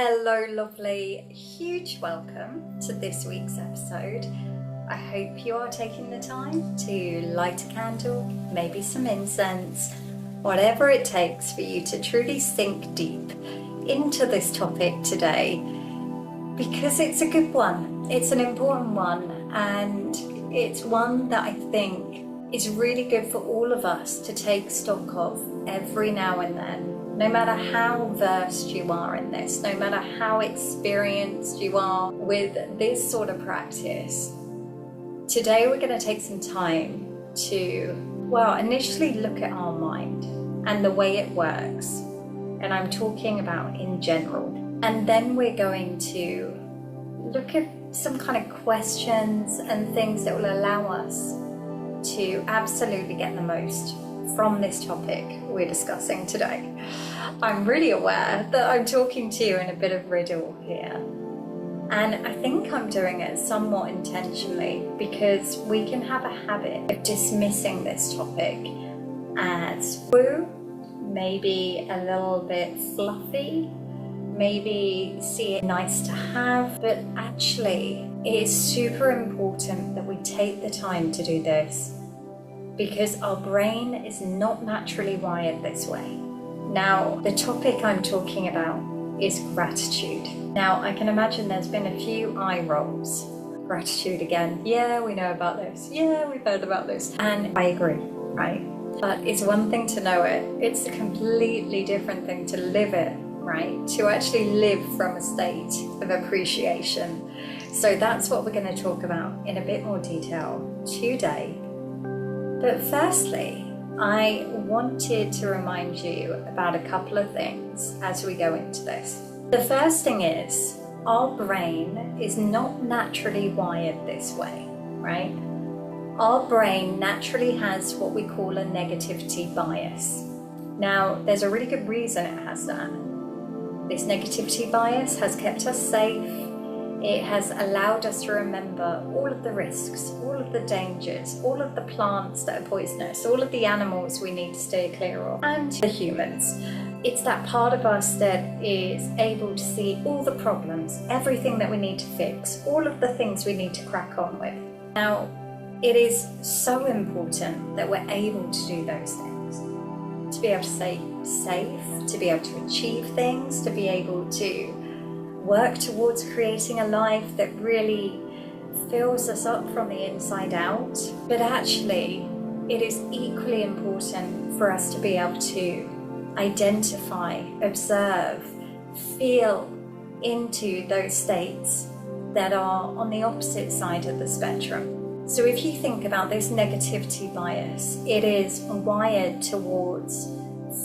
Hello lovely, huge welcome to this week's episode. I hope you are taking the time to light a candle, maybe some incense, whatever it takes for you to truly sink deep into this topic today, because it's a good one, it's an important one, and it's one that I think is really good for all of us to take stock of every now and then. No matter how versed you are in this, no matter how experienced you are with this sort of practice, today we're going to take some time to, initially look at our mind and the way it works. And I'm talking about in general. And then we're going to look at some kind of questions and things that will allow us to absolutely get the most from this topic we're discussing today. I'm really aware that I'm talking to you in a bit of riddle here, and I think I'm doing it somewhat intentionally because we can have a habit of dismissing this topic as woo, maybe a little bit fluffy, maybe see it nice to have, but actually it is super important that we take the time to do this because our brain is not naturally wired this way. Now, the topic I'm talking about is gratitude. Now, I can imagine there's been a few eye rolls. Gratitude again. Yeah, we know about this. Yeah, we've heard about this. And I agree, right? But it's one thing to know it. It's a completely different thing to live it, right? To actually live from a state of appreciation. So that's what we're going to talk about in a bit more detail today. But firstly, I wanted to remind you about a couple of things as we go into this. The first thing is, our brain is not naturally wired this way, right? Our brain naturally has what we call a negativity bias. Now, there's a really good reason it has that. This negativity bias has kept us safe. It has allowed us to remember all of the risks, all of the dangers, all of the plants that are poisonous, all of the animals we need to stay clear of, and the humans. It's that part of us that is able to see all the problems, everything that we need to fix, all of the things we need to crack on with. Now, it is so important that we're able to do those things, to be able to stay safe, to be able to achieve things, to be able to work towards creating a life that really fills us up from the inside out. But actually, it is equally important for us to be able to identify, observe, feel into those states that are on the opposite side of the spectrum. So if you think about this negativity bias, it is wired towards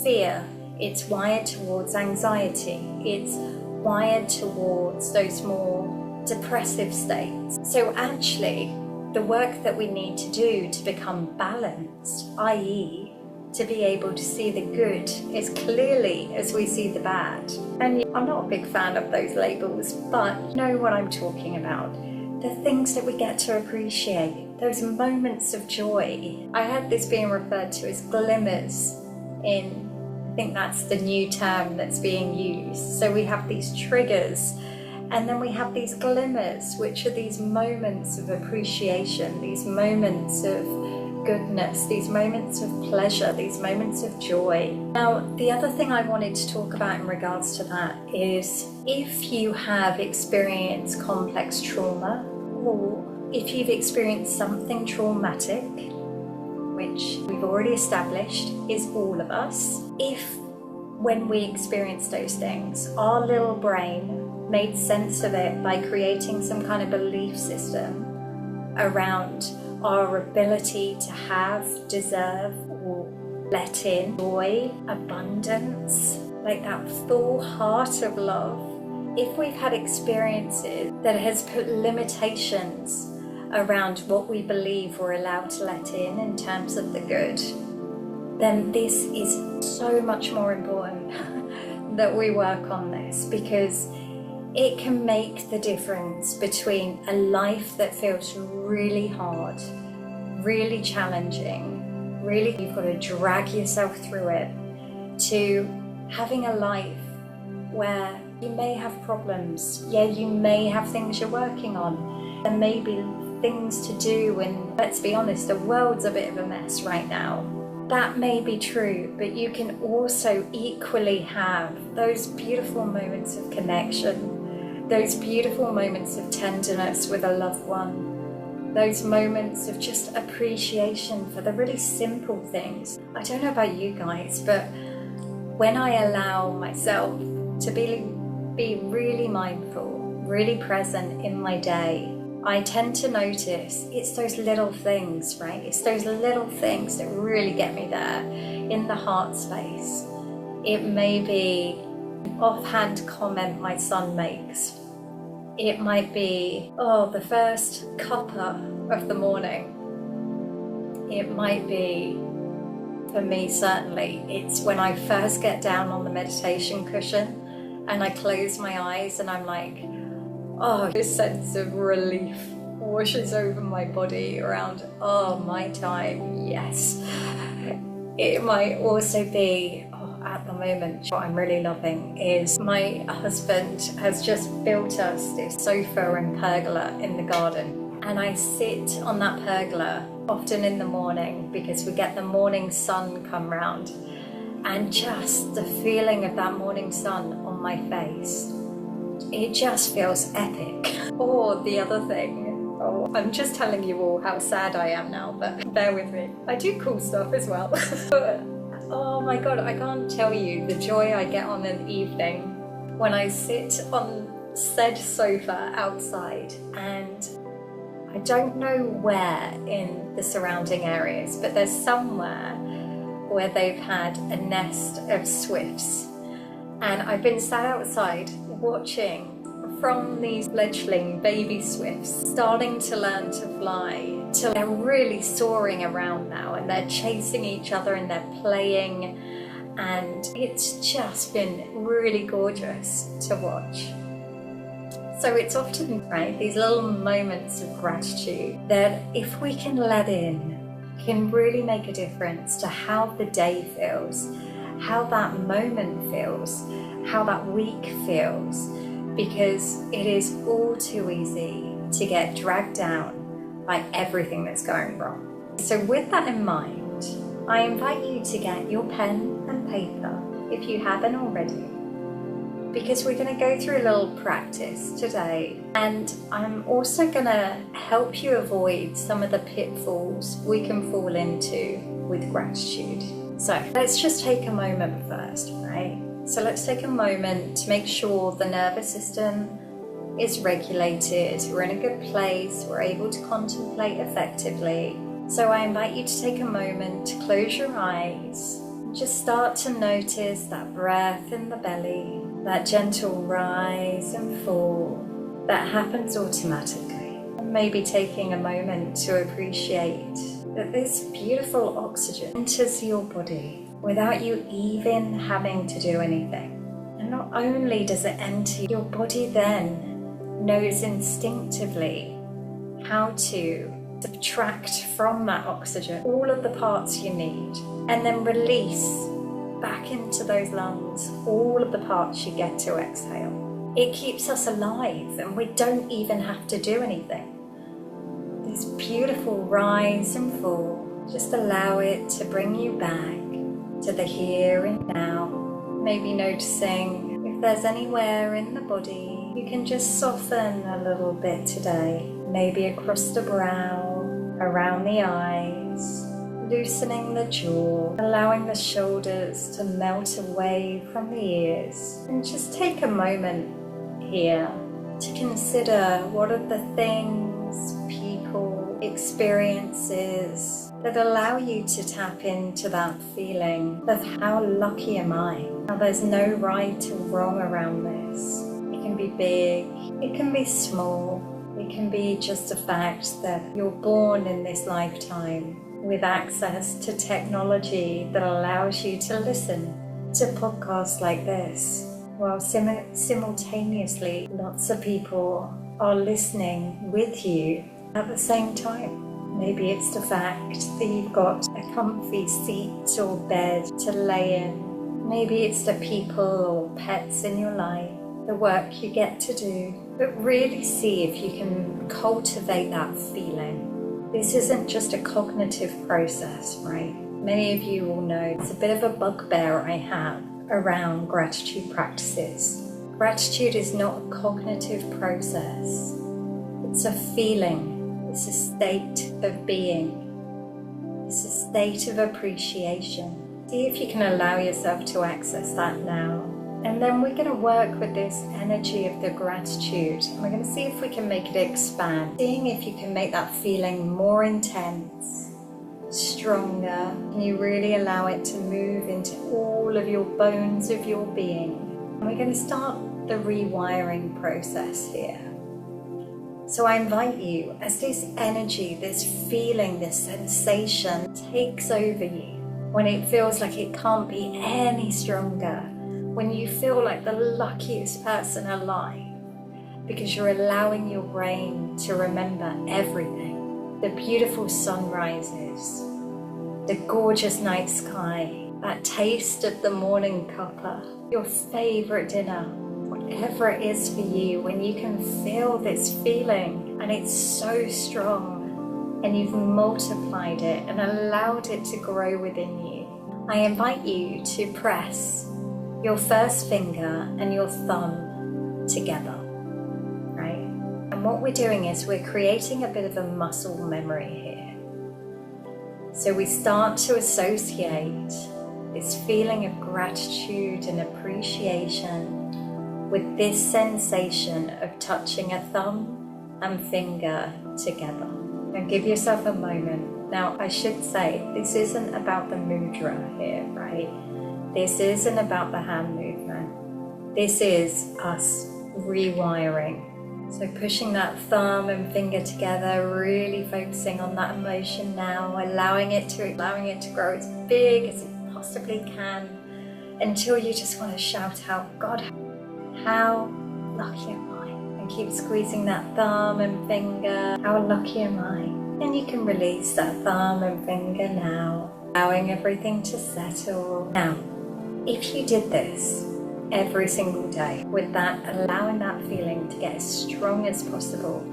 fear, it's wired towards anxiety, it's wired towards those more depressive states. So actually, the work that we need to do to become balanced, i.e. to be able to see the good as clearly as we see the bad. And I'm not a big fan of those labels, but you know what I'm talking about. The things that we get to appreciate, those moments of joy. I had this being referred to as glimmers in, I think that's the new term that's being used. So we have these triggers, and then we have these glimmers, which are these moments of appreciation, these moments of goodness, these moments of pleasure, these moments of joy. Now, the other thing I wanted to talk about in regards to that is if you have experienced complex trauma, or if you've experienced something traumatic, which we've already established is all of us, if when we experience those things, our little brain made sense of it by creating some kind of belief system around our ability to have, deserve, or let in joy, abundance, like that full heart of love. If we've had experiences that has put limitations around what we believe we're allowed to let in terms of the good, then this is so much more important that we work on this, because it can make the difference between a life that feels really hard, really challenging, really you've got to drag yourself through it, to having a life where You may have problems. Yeah, you may have things you're working on. There may be things to do, and let's be honest, the world's a bit of a mess right now. That may be true, but you can also equally have those beautiful moments of connection, those beautiful moments of tenderness with a loved one, those moments of just appreciation for the really simple things. I don't know about you guys, but when I allow myself to be really mindful, really present in my day, I tend to notice it's those little things, right? It's those little things that really get me there in the heart space. It may be an offhand comment my son makes. It might be, the first cuppa of the morning. It might be, for me certainly, it's when I first get down on the meditation cushion and I close my eyes and I'm like, this sense of relief washes over my body around, my time, yes. It might also be, at the moment, what I'm really loving is my husband has just built us this sofa and pergola in the garden. And I sit on that pergola often in the morning because we get the morning sun come round. And just the feeling of that morning sun on my face, it just feels epic. Or the other thing, I'm just telling you all how sad I am now, but bear with me. I do cool stuff as well. But, oh my God, I can't tell you the joy I get on an evening when I sit on said sofa outside, and I don't know where in the surrounding areas, but there's somewhere where they've had a nest of swifts. And I've been sat outside watching from these fledgling baby swifts starting to learn to fly till they're really soaring around now, and they're chasing each other and they're playing, and it's just been really gorgeous to watch. So it's often, right, these little moments of gratitude that if we can let in, can really make a difference to how the day feels, how that moment feels, how that week feels, because it is all too easy to get dragged down by everything that's going wrong. So with that in mind, I invite you to get your pen and paper if you haven't already, because we're going to go through a little practice today, and I'm also going to help you avoid some of the pitfalls we can fall into with gratitude. So let's just take a moment first, right? So let's take a moment to make sure the nervous system is regulated, we're in a good place, we're able to contemplate effectively. So I invite you to take a moment to close your eyes, just start to notice that breath in the belly, that gentle rise and fall that happens automatically. And maybe taking a moment to appreciate that this beautiful oxygen enters your body without you even having to do anything. And not only does it enter, your body then knows instinctively how to subtract from that oxygen all of the parts you need, and then release back into those lungs all of the parts you get to exhale. It keeps us alive and we don't even have to do anything. This beautiful rise and fall, just allow it to bring you back to the here and now. Maybe noticing if there's anywhere in the body you can just soften a little bit today. Maybe across the brow, around the eyes, loosening the jaw, allowing the shoulders to melt away from the ears. And just take a moment here to consider what are the things, people, experiences that allow you to tap into that feeling of how lucky am I? Now there's no right or wrong around this. It can be big, it can be small, it can be just the fact that you're born in this lifetime with access to technology that allows you to listen to podcasts like this, while simultaneously lots of people are listening with you at the same time. Maybe it's the fact that you've got a comfy seat or bed to lay in. Maybe it's the people or pets in your life. the work you get to do, but really see if you can cultivate that feeling. This isn't just a cognitive process, right? Many of you will know it's a bit of a bugbear I have around gratitude practices. Gratitude is not a cognitive process. It's a feeling. It's a state of being. It's a state of appreciation. See if you can allow yourself to access that now. And then we're going to work with this energy of the gratitude. And we're going to see if we can make it expand. Seeing if you can make that feeling more intense, stronger. And you really allow it to move into all of your bones of your being. And we're going to start the rewiring process here. So I invite you, as this energy, this feeling, this sensation takes over you, when it feels like it can't be any stronger, when you feel like the luckiest person alive, because you're allowing your brain to remember everything. The beautiful sunrises, the gorgeous night sky, that taste of the morning cuppa, your favorite dinner, whatever it is for you, when you can feel this feeling and it's so strong and you've multiplied it and allowed it to grow within you, I invite you to press your first finger and your thumb together, right? And what we're doing is we're creating a bit of a muscle memory here. So we start to associate this feeling of gratitude and appreciation with this sensation of touching a thumb and finger together. And give yourself a moment. Now, I should say, this isn't about the mudra here, right? This isn't about the hand movement. This is us rewiring. So pushing that thumb and finger together, really focusing on that emotion now, allowing it to grow as big as it possibly can, until you just want to shout out, God, how lucky am I? And keep squeezing that thumb and finger. How lucky am I? And you can release that thumb and finger now, allowing everything to settle. Now, if you did this every single day, with that, allowing that feeling to get as strong as possible,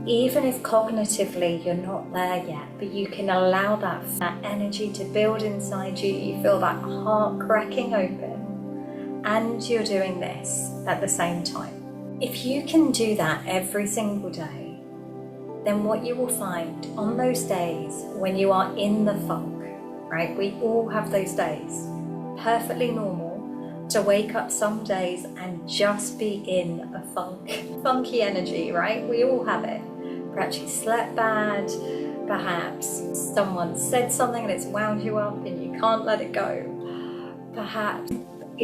even if cognitively you're not there yet, but you can allow that energy to build inside you, you feel that heart cracking open, and you're doing this at the same time. If you can do that every single day, then what you will find on those days when you are in the funk, right? We all have those days. Perfectly normal to wake up some days and just be in a funky energy, right? We all have it. Perhaps you slept bad, perhaps someone said something and it's wound you up and you can't let it go. Perhaps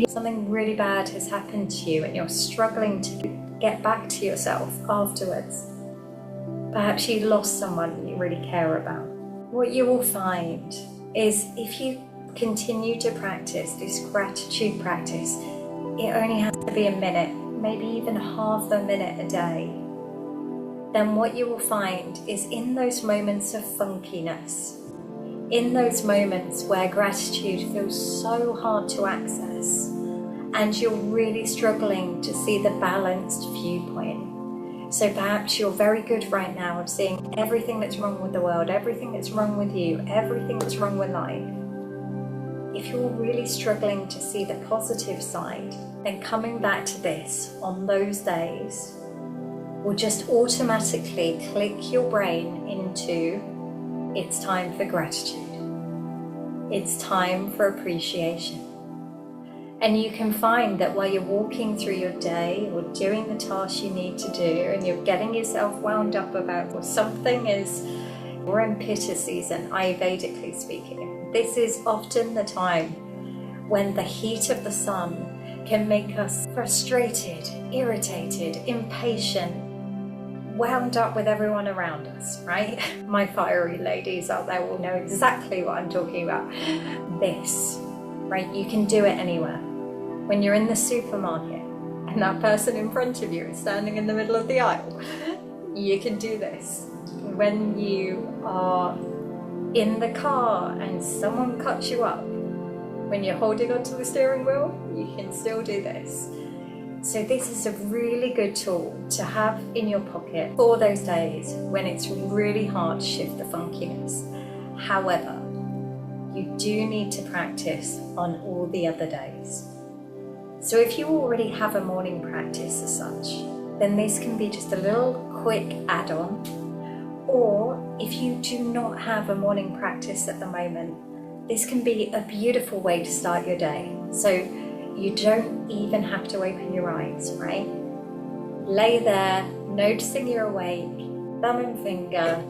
something really bad has happened to you and you're struggling to get back to yourself afterwards. Perhaps you lost someone you really care about. What you will find is if you continue to practice this gratitude practice, it only has to be a minute, maybe even half a minute a day. Then what you will find is in those moments of funkiness, in those moments where gratitude feels so hard to access and you're really struggling to see the balanced viewpoint. So perhaps you're very good right now of seeing everything that's wrong with the world, everything that's wrong with you, everything that's wrong with life. If you're really struggling to see the positive side, then coming back to this on those days will just automatically click your brain into it's time for gratitude. It's time for appreciation. And you can find that while you're walking through your day or doing the tasks you need to do and you're getting yourself wound up about something is, we're in pitta season, Ayurvedically speaking. This is often the time when the heat of the sun can make us frustrated, irritated, impatient, wound up with everyone around us, right? My fiery ladies out there will know exactly what I'm talking about. This, right? You can do it anywhere. When you're in the supermarket and that person in front of you is standing in the middle of the aisle, you can do this. When you are in the car and someone cuts you up, when you're holding onto the steering wheel, you can still do this. So this is a really good tool to have in your pocket for those days when it's really hard to shift the funkiness. However, you do need to practice on all the other days. So if you already have a morning practice as such, then this can be just a little quick add-on. Or if you do not have a morning practice at the moment, this can be a beautiful way to start your day. So you don't even have to open your eyes, right? Lay there, noticing you're awake, thumb and finger,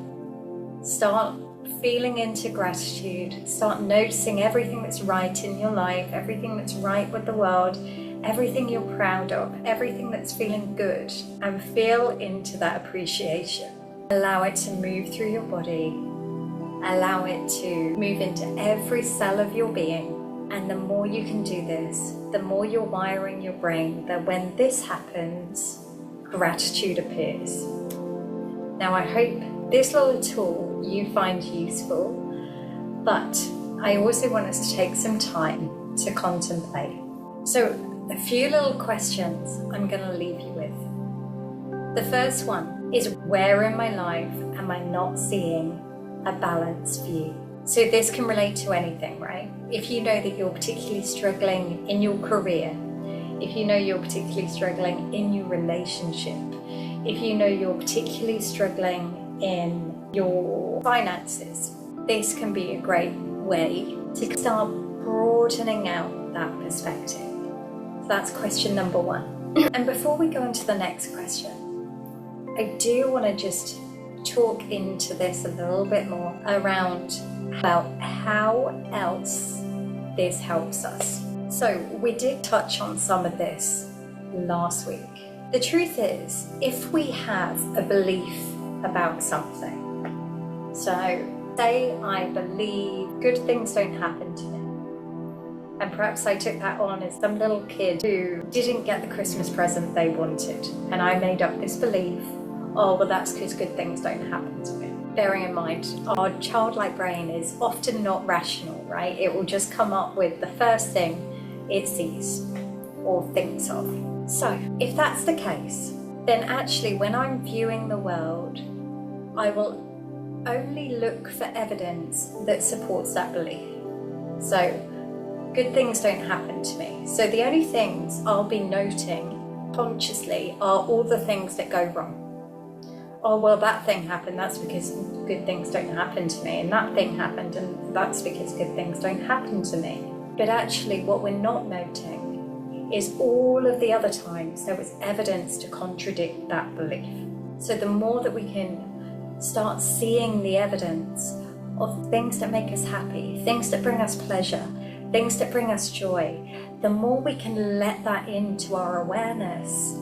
start feeling into gratitude, start noticing everything that's right in your life, everything that's right with the world, everything you're proud of, everything that's feeling good, and feel into that appreciation. Allow it to move through your body, allow it to move into every cell of your being. And the more you can do this, the more you're wiring your brain that when this happens, gratitude appears. Now, I hope this little tool you find useful, but I also want us to take some time to contemplate. So, a few little questions I'm going to leave you with. The first one is, where in my life am I not seeing a balanced view? So this can relate to anything, right? If you know that you're particularly struggling in your career, if you know you're particularly struggling in your relationship, if you know you're particularly struggling in your finances, this can be a great way to start broadening out that perspective. So that's question number one. And before we go into the next question, I do want to just talk into this a little bit more around about how else this helps us. So we did touch on some of this last week. The truth is, if we have a belief about something, so say I believe good things don't happen to me, and perhaps I took that on as some little kid who didn't get the Christmas present they wanted, and I made up this belief, oh, well, that's because good things don't happen to me. Bearing in mind, our childlike brain is often not rational, right? It will just come up with the first thing it sees or thinks of. So, if that's the case, then actually when I'm viewing the world, I will only look for evidence that supports that belief. So, good things don't happen to me. So the only things I'll be noting consciously are all the things that go wrong. Oh, well, that thing happened, that's because good things don't happen to me, and that thing happened, and that's because good things don't happen to me. But actually what we're not noting is all of the other times there was evidence to contradict that belief. So the more that we can start seeing the evidence of things that make us happy, things that bring us pleasure, things that bring us joy, the more we can let that into our awareness,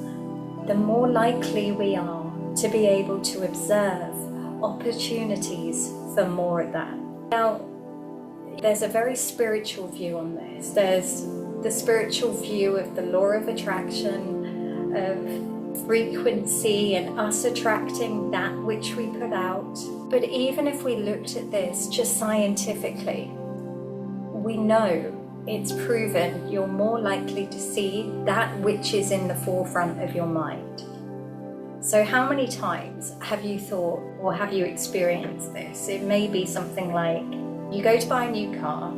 the more likely we are to be able to observe opportunities for more of that. Now, there's a very spiritual view on this. There's the spiritual view of the law of attraction, of frequency and us attracting that which we put out. But even if we looked at this just scientifically, we know it's proven you're more likely to see that which is in the forefront of your mind. So how many times have you thought, or have you experienced this? It may be something like, you go to buy a new car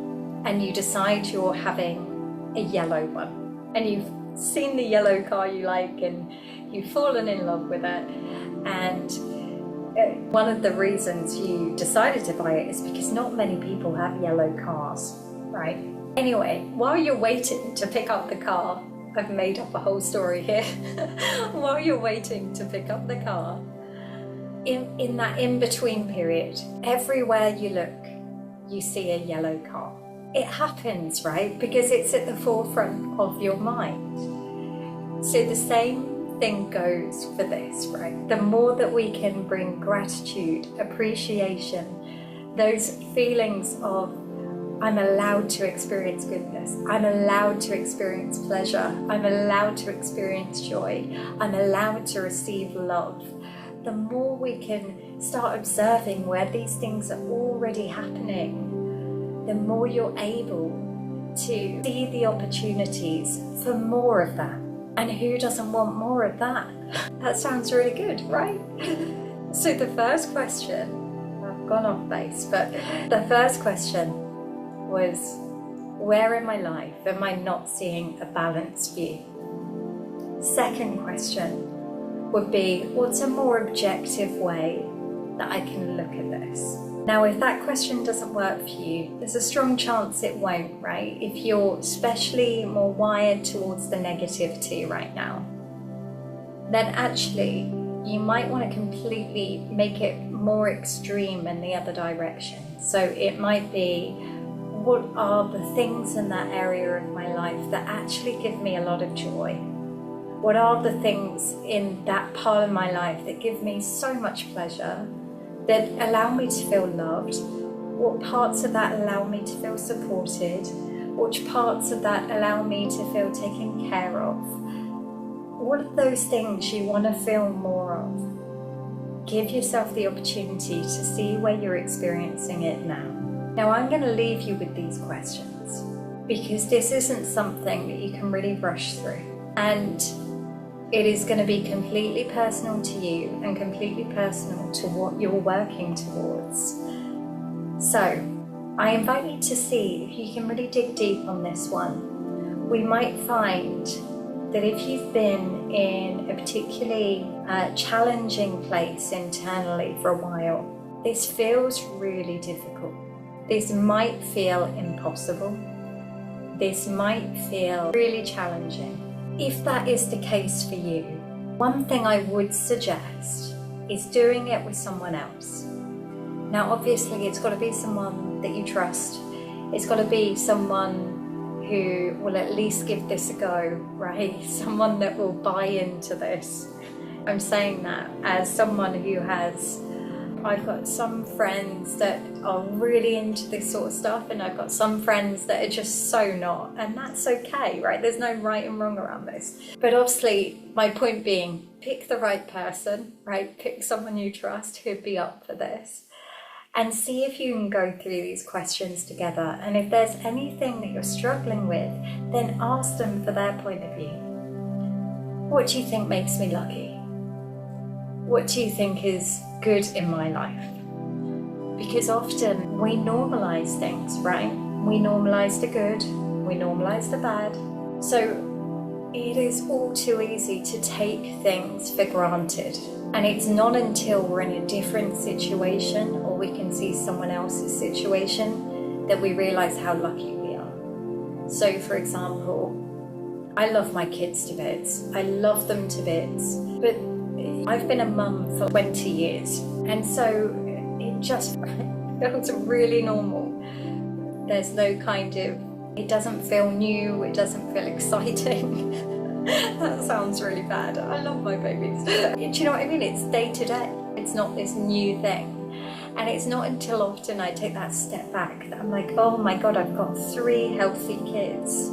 and you decide you're having a yellow one, and you've seen the yellow car you like and you've fallen in love with it, and one of the reasons you decided to buy it is because not many people have yellow cars, right? Anyway, while you're waiting to pick up the car, I've made up a whole story here. While you're waiting to pick up the car, in that in-between period, everywhere you look, you see a yellow car. It happens, right? Because it's at the forefront of your mind. So the same thing goes for this, right? The more that we can bring gratitude, appreciation, those feelings of, I'm allowed to experience goodness, I'm allowed to experience pleasure, I'm allowed to experience joy, I'm allowed to receive love. The more we can start observing where these things are already happening, the more you're able to see the opportunities for more of that. And who doesn't want more of that? That sounds really good, right? So the first question, I've gone off base, but the first question was, where in my life am I not seeing a balanced view? Second question would be, what's a more objective way that I can look at this? Now, if that question doesn't work for you, there's a strong chance it won't, right? If you're especially more wired towards the negativity right now, then actually you might want to completely make it more extreme in the other direction. So it might be, what are the things in that area of my life that actually give me a lot of joy? What are the things in that part of my life that give me so much pleasure, that allow me to feel loved? What parts of that allow me to feel supported? Which parts of that allow me to feel taken care of? What are those things you want to feel more of? Give yourself the opportunity to see where you're experiencing it now. Now, I'm going to leave you with these questions because this isn't something that you can really rush through. And it is going to be completely personal to you and completely personal to what you're working towards. So I invite you to see if you can really dig deep on this one. We might find that if you've been in a particularly challenging place internally for a while, this feels really difficult. This might feel impossible. This might feel really challenging. If that is the case for you, one thing I would suggest is doing it with someone else. Now, obviously, it's got to be someone that you trust. It's got to be someone who will at least give this a go, right? Someone that will buy into this. I'm saying that as someone who has, I've got some friends that are really into this sort of stuff, and I've got some friends that are just so not, and that's okay, right? There's no right and wrong around this. But obviously, my point being, pick the right person, right? Pick someone you trust who'd be up for this, and see if you can go through these questions together. And if there's anything that you're struggling with, then ask them for their point of view. What do you think makes me lucky? What do you think is good in my life? Because often we normalize things, right? We normalize the good, we normalize the bad. So it is all too easy to take things for granted. And it's not until we're in a different situation or we can see someone else's situation that we realize how lucky we are. So for example, I love my kids to bits. I love them to bits. But I've been a mum for 20 years, and so it just feels really normal. There's no kind of, it doesn't feel new, it doesn't feel exciting. That sounds really bad. I love my babies. Do you know what I mean? It's day to day. It's not this new thing. And it's not until often I take that step back that I'm like, oh my God, I've got 3 healthy kids.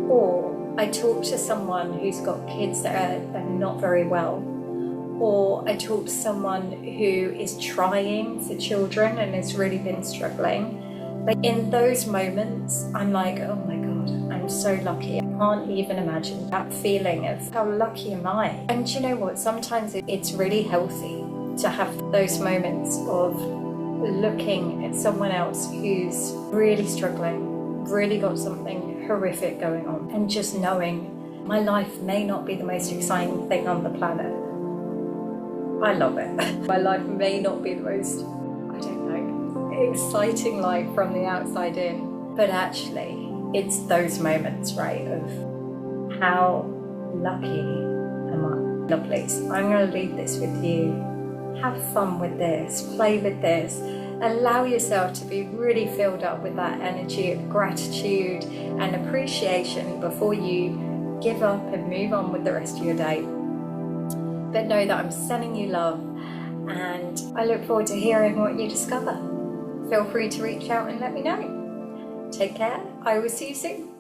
Or I talk to someone who's got kids that are not very well. Or I talk to someone who is trying for children and has really been struggling. But in those moments, I'm like, oh my God, I'm so lucky. I can't even imagine that feeling of how lucky am I? And you know what? Sometimes it's really healthy to have those moments of looking at someone else who's really struggling, really got something horrific going on, and just knowing my life may not be the most exciting thing on the planet. I love it. My life may not be the most, I don't know, exciting life from the outside in, but actually it's those moments, right, of how lucky am I? Lovely. So I'm going to leave this with you. Have fun with this, play with this, allow yourself to be really filled up with that energy of gratitude and appreciation before you give up and move on with the rest of your day. But know that I'm sending you love, and I look forward to hearing what you discover. Feel free to reach out and let me know. Take care. I will see you soon.